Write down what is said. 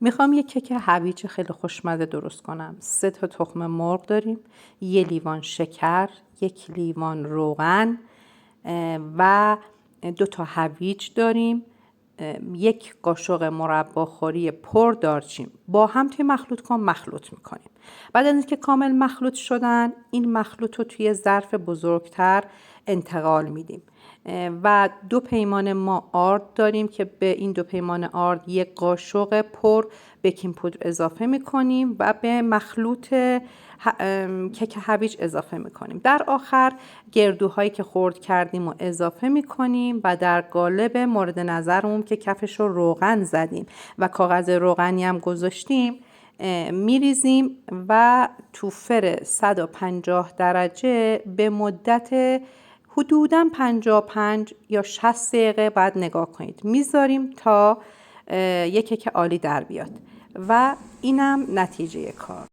میخوام یک کیک هویج خیلی خوشمزه درست کنم. 3 تا تخم مرغ داریم، 1 لیوان شکر، 1 لیوان روغن و 2 تا هویج داریم، 1 قاشق مرباخوری پر دارچین. با هم توی مخلوط میکنیم. بعد از اینکه کامل مخلوط شدن، این مخلوط رو توی ظرف بزرگتر انتقال میدیم و 2 پیمانه ما آرد داریم که به این 2 پیمانه آرد 1 قاشق پر بیکینگ پودر اضافه میکنیم و به مخلوط کیک هویج اضافه میکنیم. در آخر گردوهایی که خرد کردیم و اضافه میکنیم و در قالب مورد نظرمون که کفش رو روغن زدیم و کاغذ روغنی هم گذاشتیم میریزیم و تو فر 150 درجه به مدت حدوداً 55 یا 60 دقیقه بعد نگاه کنید میذاریم تا یک کیک عالی در بیاد و اینم نتیجه کار.